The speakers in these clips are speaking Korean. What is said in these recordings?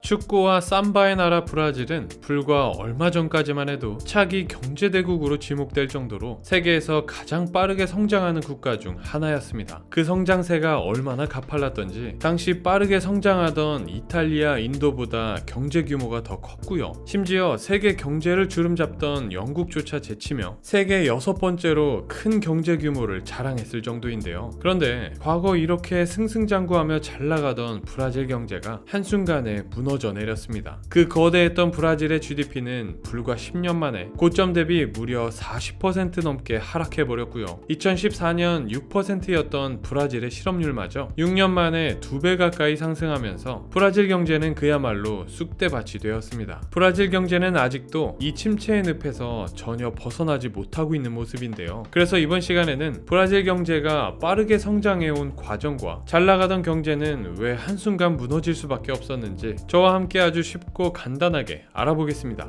축구와 삼바의 나라 브라질은 불과 얼마 전까지만 해도 차기 경제대국으로 지목될 정도로 세계에서 가장 빠르게 성장하는 국가 중 하나였습니다. 그 성장세가 얼마나 가팔랐던지 당시 빠르게 성장하던 이탈리아, 인도보다 경제 규모가 더 컸고요. 심지어 세계 경제를 주름잡던 영국조차 제치며 세계 6번째로 큰 경제 규모를 자랑했을 정도인데요. 그런데 과거 이렇게 승승장구하며 잘 나가던 브라질 경제가 한순간에 무너져 내렸습니다. 그 거대했던 브라질의 GDP는 불과 10년 만에 고점 대비 무려 40% 넘게 하락해버렸고요. 2014년 6%였던 브라질의 실업률마저 6년 만에 2배 가까이 상승하면서 브라질 경제는 그야말로 쑥대밭이 되었습니다. 브라질 경제는 아직도 이 침체의 늪에서 전혀 벗어나지 못하고 있는 모습인데요. 그래서 이번 시간에는 브라질 경제가 빠르게 성장해온 과정과 잘 나가던 경제는 왜 한순간 무너질 수밖에 없었는지 저와 함께 아주 쉽고 간단하게 알아보겠습니다.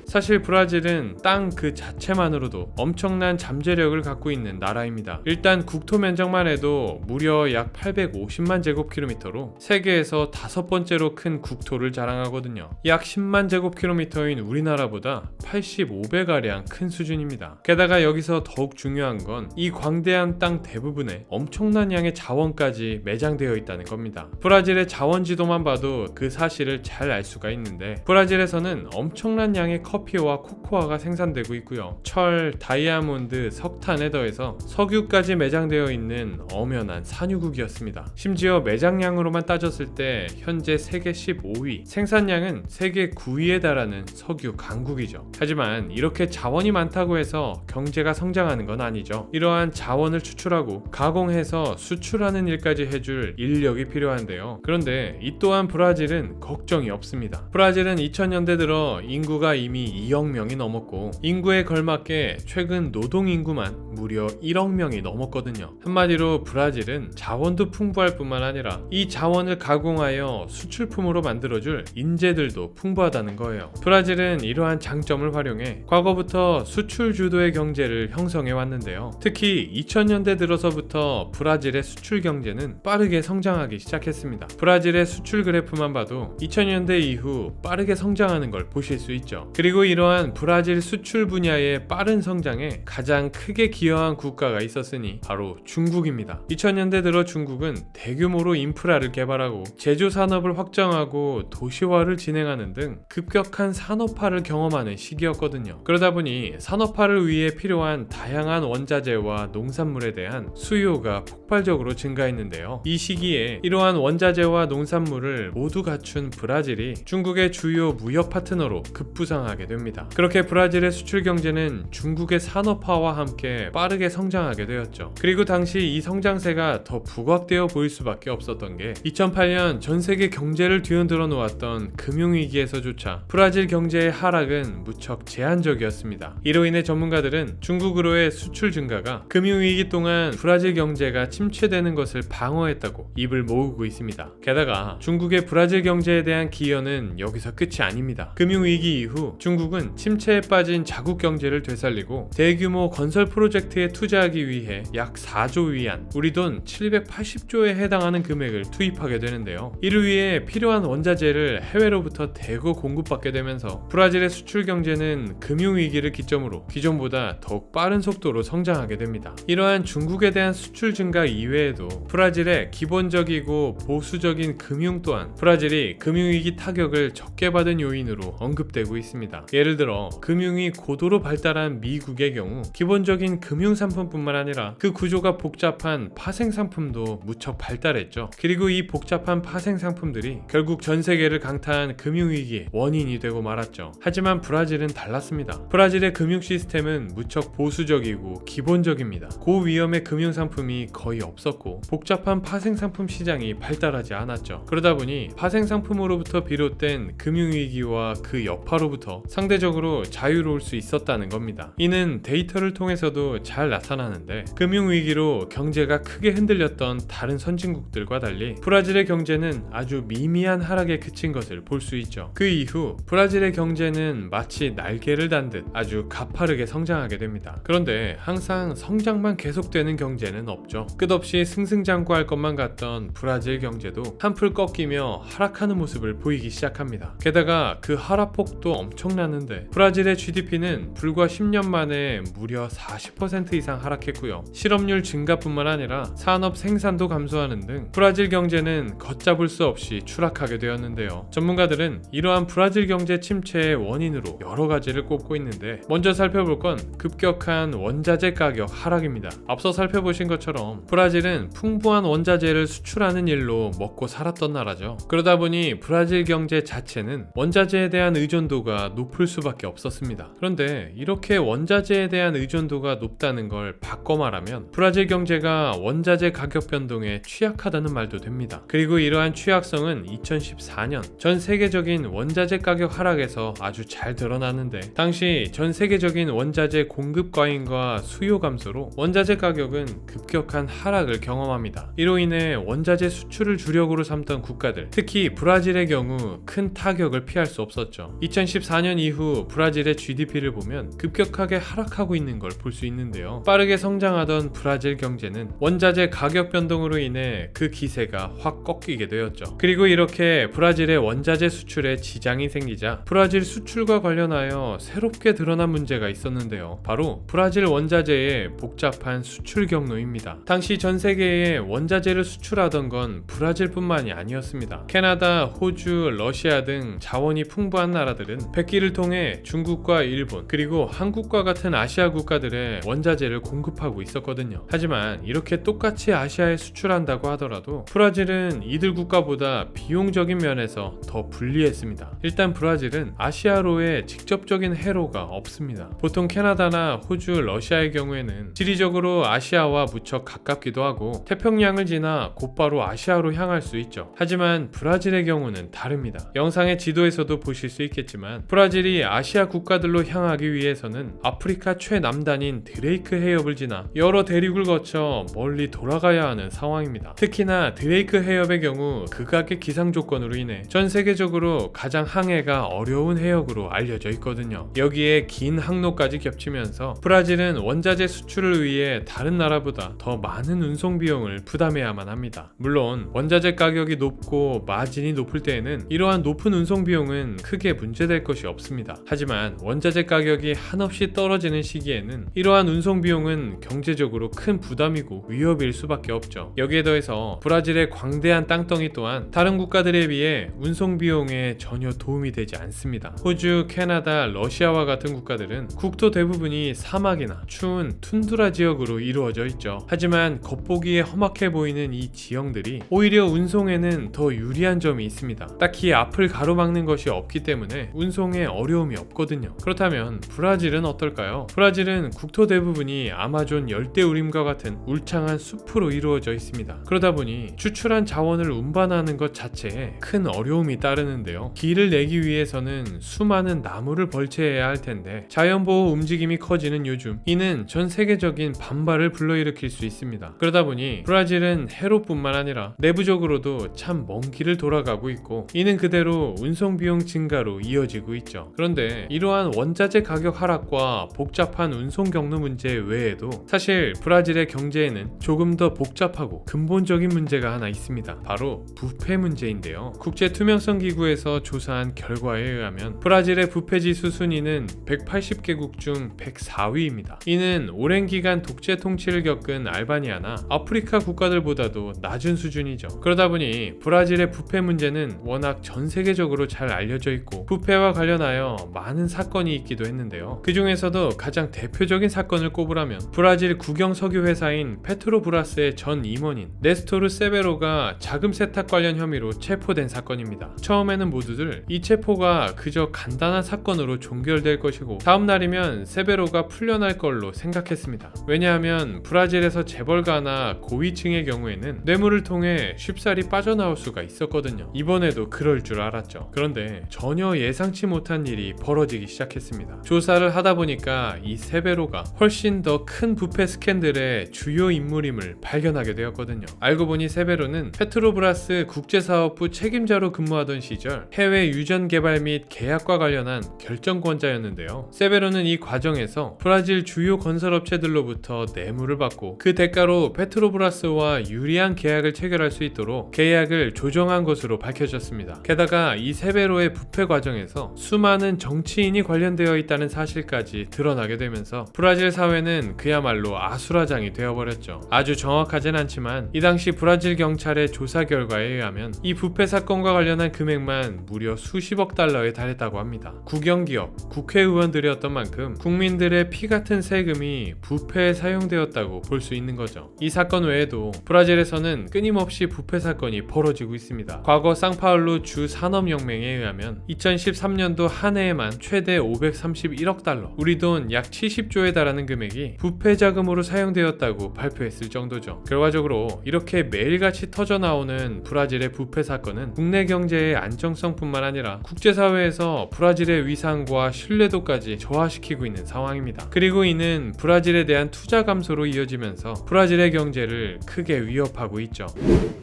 사실 브라질은 땅 그 자체만으로도 엄청난 잠재력을 갖고 있는 나라입니다. 일단 국토 면적만 해도 무려 약 850만 제곱킬로미터로 세계에서 5번째로 큰 국토를 자랑하거든요. 약 10만 제곱킬로미터인 우리나라보다 85배가량 큰 수준입니다. 게다가 여기서 더욱 중요한 건 이 광대한 땅 대부분에 엄청난 양의 자원까지 매장되어 있다는 겁니다. 브라질의 자원 지도만 봐도 그 사실을 잘 알 수가 있는데, 브라질에서는 엄청난 양의 커피와 코코아가 생산되고 있고요. 철, 다이아몬드, 석탄에 더해서 석유까지 매장되어 있는 엄연한 산유국이었습니다. 심지어 매장량으로만 따졌을 때 현재 세계 15위, 생산량은 세계 9위에 달하는 석유 강국이죠. 하지만 이렇게 자원이 많다고 해서 경제가 성장하는 건 아니죠. 이러한 자원을 추출하고 가공해서 수출하는 일까지 해줄 인력이 필요한데요. 그런데 이 또한 브라질은 걱정이 없습니다. 브라질은 2000년대 들어 인구가 이미 2억 명이 넘었고, 인구에 걸맞게 최근 노동 인구만 무려 1억 명이 넘었거든요. 한마디로 브라질은 자원도 풍부할 뿐만 아니라 이 자원을 가공하여 수출품으로 만들어줄 인재들도 풍부하다는 거예요. 브라질은 이러한 장점을 활용해 과거부터 수출 주도의 경제를 형성해 왔는데요. 특히 2000년대 들어서부터 브라질의 수출 경제는 빠르게 성장하기 시작했습니다. 브라질의 수출 그래프만 봐도 2000년대 이후 빠르게 성장하는 걸 보실 수 있죠. 그리고 이러한 브라질 수출 분야의 빠른 성장에 가장 크게 기여한 국가가 있었으니 바로 중국입니다. 2000년대 들어 중국은 대규모로 인프라를 개발하고 제조 산업을 확장하고 도시화를 진행하는 등 급격한 산업화를 경험하는 시기였거든요. 그러다 보니 산업화를 위해 필요한 다양한 원자재와 농산물에 대한 수요가 폭발적으로 증가했는데요. 이 시기에 이러한 원자재와 농산물을 모두 갖춘 브라질이 중국의 주요 무역 파트너로 급부상하게 됩니다. 그렇게 브라질의 수출 경제는 중국의 산업화와 함께 빠르게 성장하게 되었죠. 그리고 당시 이 성장세가 더 부각되어 보일 수밖에 없었던 게 2008년 전 세계 경제를 뒤흔들어 놓았던 금융위기에서조차 브라질 경제의 하락은 무척 제한적이었습니다. 이로 인해 전문가들은 중국으로의 수출 증가가 금융위기 동안 브라질 경제가 침체되는 것을 방어했다고 입을 모으고 있습니다. 게다가 중국의 브라질 경제에 대한 기여는 여기서 끝이 아닙니다. 금융위기 이후 중국은 침체에 빠진 자국 경제를 되살리고 대규모 건설 프로젝트에 투자하기 위해 약 4조 위안, 우리 돈 780조에 해당하는 금액을 투입하게 되는데요. 이를 위해 필요한 원자재를 해외로부터 대거 공급받게 되면서 브라질의 수출 경제는 금융위기를 기점으로 기존보다 더욱 빠른 속도로 성장하게 됩니다. 이러한 중국에 대한 수출 증가 이외에도 브라질의 기본적이고 보수적인 금융 또한 브라질이 금융위기 타격을 적게 받은 요인으로 언급되고 있습니다. 예를 들어 금융이 고도로 발달한 미국의 경우 기본적인 금융상품뿐만 아니라 그 구조가 복잡한 파생상품도 무척 발달했죠. 그리고 이 복잡한 파생상품들이 결국 전 세계를 강타한 금융위기의 원인이 되고 말았죠. 하지만 브라질은 달랐습니다. 브라질의 금융 시스템은 무척 보수적이고 기본적입니다. 고위험의 금융상품이 거의 없었고 복잡한 파생상품 시장이 발달하지 않았죠. 그러다 보니 파생상품으로부터 비롯된 금융위기와 그 여파로부터 상대적으로 자유로울 수 있었다는 겁니다. 이는 데이터를 통해서도 잘 나타나는데 금융위기로 경제가 크게 흔들렸던 다른 선진국들과 달리 브라질의 경제는 아주 미미한 하락에 그친 것을 볼 수 있죠. 그 이후 브라질의 경제는 마치 날개를 단 듯 아주 가파르게 성장하게 됩니다. 그런데 항상 성장만 계속되는 경제는 없죠. 끝없이 승승장구할 것만 같던 브라질 경제도 한풀 꺾이며 하락하는 모습을 보이기 시작합니다. 게다가 그 하락폭도 엄청나는데 브라질의 GDP는 불과 10년 만에 무려 40% 이상 하락했고요. 실업률 증가뿐만 아니라 산업 생산도 감소하는 등 브라질 경제는 걷잡을 수 없이 추락하게 되었는데요. 전문가들은 이러한 브라질 경제 침체의 원인으로 여러 가지를 꼽고 있는데 먼저 살펴볼 건 급격한 원자재 가격 하락입니다. 앞서 살펴보신 것처럼 브라질은 풍부한 원자재를 수출하는 일로 먹고 살았던 나라죠. 그러다 보니 브라질 경제 자체는 원자재에 대한 의존도가 높을 수밖에 없었습니다. 그런데 이렇게 원자재에 대한 의존도가 높다는 걸 바꿔 말하면 브라질 경제가 원자재 가격 변동에 취약하다는 말도 됩니다. 그리고 이러한 취약성은 2014년 전 세계적인 원자재 가격 하락에서 아주 잘 드러났는데 당시 전 세계적인 원자재 공급 과잉과 수요 감소로 원자재 가격은 급격한 하락을 경험합니다. 이로 인해 원자재 수출을 주력으로 삼던 국가들, 특히 브라질의 경우 큰 타격을 피할 수 없었죠. 2014년 이후 브라질의 GDP를 보면 급격하게 하락하고 있는 걸 볼 수 있는데요. 빠르게 성장하던 브라질 경제는 원자재 가격 변동으로 인해 그 기세가 확 꺾이게 되었죠. 그리고 이렇게 브라질의 원자재 수출에 지장이 생기자 브라질 수출과 관련하여 새롭게 드러난 문제가 있었는데요. 바로 브라질 원자재의 복잡한 수출 경로입니다. 당시 전 세계에 원자재를 수출하던 건 브라질뿐만이 아니었습니다. 캐나다, 호주, 러시아 등 자원이 풍부한 나라들은 백기를 통해 중국과 일본 그리고 한국과 같은 아시아 국가들의 원자재를 공급하고 있었거든요. 하지만 이렇게 똑같이 아시아에 수출한다고 하더라도 브라질은 이들 국가보다 비용적인 면에서 더 불리했습니다. 일단 브라질은 아시아로의 직접적인 해로가 없습니다. 보통 캐나다나 호주, 러시아의 경우에는 지리적으로 아시아와 무척 가깝기도 하고 태평양을 지나 곧바로 아시아로 향할 수 있죠. 하지만 브라질의 경우는 다릅니다. 영상의 지도에서도 보실 수 있겠지만 브라질이 아시아 국가들로 향하기 위해서는 아프리카 최남단인 드레이크 해협을 지나 여러 대륙을 거쳐 멀리 돌아가야 하는 상황입니다. 특히나 드레이크 해협의 경우 극악의 기상 조건으로 인해 전 세계적으로 가장 항해가 어려운 해역으로 알려져 있거든요. 여기에 긴 항로까지 겹치면서 브라질은 원자재 수출을 위해 다른 나라보다 더 많은 운송 비용을 부담해야만 합니다. 물론 원자재 가격이 높고 마진이 높을 때에는 이러한 높은 운송 비용은 크게 문제될 것이 없습니다. 하지만 원자재 가격이 한없이 떨어지는 시기에는 이러한 운송 비용은 경제적으로 큰 부담이고 위협일 수밖에 없죠. 여기에 더해서 브라질의 광대한 땅덩이 또한 다른 국가들에 비해 운송 비용에 전혀 도움이 되지 않습니다. 호주, 캐나다, 러시아와 같은 국가들은 국토 대부분이 사막이나 추운 툰드라 지역으로 이루어져 있죠. 하지만 겉보기에 험악해 보이는 이 지형들이 오히려 운송에는 더 유리한 점이 있습니다. 딱히 앞을 가로막는 것이 없기 때문에 운송에 어려움이 없거든요. 그렇다면 브라질은 어떨까요? 브라질은 국토 대부분이 아마존 열대우림과 같은 울창한 숲으로 이루어져 있습니다. 그러다 보니 추출한 자원을 운반하는 것 자체에 큰 어려움이 따르는데요. 길을 내기 위해서는 수많은 나무를 벌채해야 할 텐데 자연보호 움직임이 커지는 요즘 이는 전 세계적인 반발을 불러일으킬 수 있습니다. 그러다 보니 브라질은 해로뿐만 아니라 내부적으로도 참 먼 길을 돌아가고 있고 이는 그대로 운송비용 증가로 이어지고 있죠. 그런데 이러한 원자재 가격 하락과 복잡한 운송 경로 문제 외에도 사실 브라질의 경제에는 조금 더 복잡하고 근본적인 문제가 하나 있습니다. 바로 부패 문제인데요. 국제투명성기구에서 조사한 결과에 의하면 브라질의 부패지수 순위는 180개국 중 104위입니다. 이는 오랜 기간 독재 통치를 겪은 알바니아나 아프리카 국가들보다도 낮은 수준이죠. 그러다 보니 브라질의 부패 문제는 워낙 전 세계적으로 잘 알려져 있고 부패와 관련하여 많은 사건이 있기도 했는데요. 그 중에서도 가장 대표적인 사건을 꼽으라면 브라질 국영 석유 회사인 페트로브라스의 전 임원인 네스토르 세베로가 자금 세탁 관련 혐의로 체포된 사건입니다. 처음에는 모두들 이 체포가 그저 간단한 사건으로 종결될 것이고 다음 날이면 세베로가 풀려날 걸로 생각했습니다. 왜냐하면 브라질에서 재벌가나 고위층의 경우에는 뇌물을 통해 쉽사리 빠져나올 수가 있었거든요. 이번에도 그럴 줄 알았죠. 그런데 전혀 예상치 못한 이상한 일이 벌어지기 시작했습니다. 조사를 하다 보니까 이 세베로가 훨씬 더 큰 부패 스캔들의 주요 인물임을 발견하게 되었거든요. 알고 보니 세베로는 페트로브라스 국제사업부 책임자로 근무하던 시절 해외 유전 개발 및 계약과 관련한 결정권자였는데요. 세베로는 이 과정에서 브라질 주요 건설업체들로부터 뇌물을 받고 그 대가로 페트로브라스와 유리한 계약을 체결할 수 있도록 계약을 조정한 것으로 밝혀졌습니다. 게다가 이 세베로의 부패 과정에서 수많은 정치인이 관련되어 있다는 사실까지 드러나게 되면서 브라질 사회는 그야말로 아수라장이 되어버렸죠. 아주 정확하진 않지만 이 당시 브라질 경찰의 조사 결과에 의하면 이 부패 사건과 관련한 금액만 무려 수십억 달러에 달했다고 합니다. 국영기업, 국회의원들이었던 만큼 국민들의 피 같은 세금이 부패에 사용되었다고 볼 수 있는 거죠. 이 사건 외에도 브라질에서는 끊임없이 부패 사건이 벌어지고 있습니다. 과거 상파울루 주 산업혁명에 의하면 2013년도 한 해에만 최대 531억 달러, 우리 돈 약 70조에 달하는 금액이 부패 자금으로 사용되었다고 발표했을 정도죠. 결과적으로 이렇게 매일같이 터져나오는 브라질의 부패 사건은 국내 경제의 안정성뿐만 아니라 국제사회에서 브라질의 위상과 신뢰도까지 저하시키고 있는 상황입니다. 그리고 이는 브라질에 대한 투자 감소로 이어지면서 브라질의 경제를 크게 위협하고 있죠.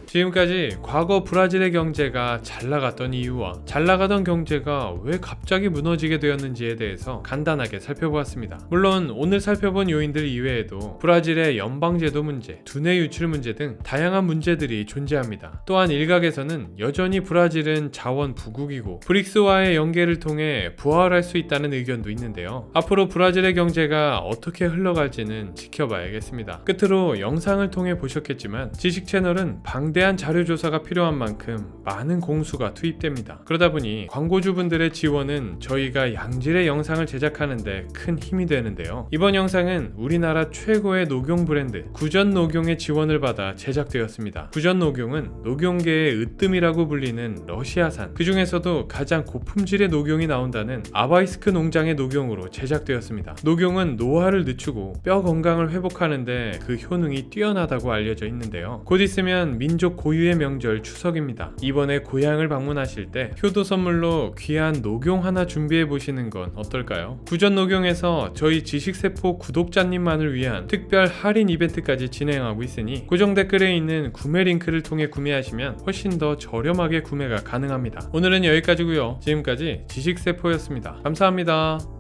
지금까지 과거 브라질의 경제가 잘 나갔던 이유와 잘 나가던 경제가 왜 갑자기 무너지게 되었는지에 대해서 간단하게 살펴보았습니다. 물론 오늘 살펴본 요인들 이외에도 브라질의 연방제도 문제, 두뇌 유출 문제 등 다양한 문제들이 존재합니다. 또한 일각에서는 여전히 브라질은 자원 부국이고 브릭스와의 연계를 통해 부활할 수 있다는 의견도 있는데요. 앞으로 브라질의 경제가 어떻게 흘러갈지는 지켜봐야겠습니다. 끝으로 영상을 통해 보셨겠지만 지식 채널은 방대한 자료 조사가 필요한 만큼 많은 공수가 투입됩니다. 그러다 보니 광고주분들의 지원은 저희가 양질의 영상을 제작하는데 큰 힘이 되는데요. 이번 영상은 우리나라 최고의 녹용 브랜드 구전녹용의 지원을 받아 제작되었습니다. 구전녹용은 녹용계의 으뜸이라고 불리는 러시아산, 그 중에서도 가장 고품질의 녹용이 나온다는 아바이스크 농장의 녹용으로 제작되었습니다. 녹용은 노화를 늦추고 뼈 건강을 회복하는데 그 효능이 뛰어나다고 알려져 있는데요. 곧 있으면 민족 고유의 명절 추석입니다. 이번에 고향을 방문하실 때 효도 선물로 귀한 녹용 하나 준비해 보시는 건 어떨까요? 구전녹용에서 저희 지식세포 구독자님만을 위한 특별 할인 이벤트까지 진행하고 있으니 고정 댓글에 있는 구매 링크를 통해 구매하시면 훨씬 더 저렴하게 구매가 가능합니다. 오늘은 여기까지고요. 지금까지 지식세포였습니다. 감사합니다.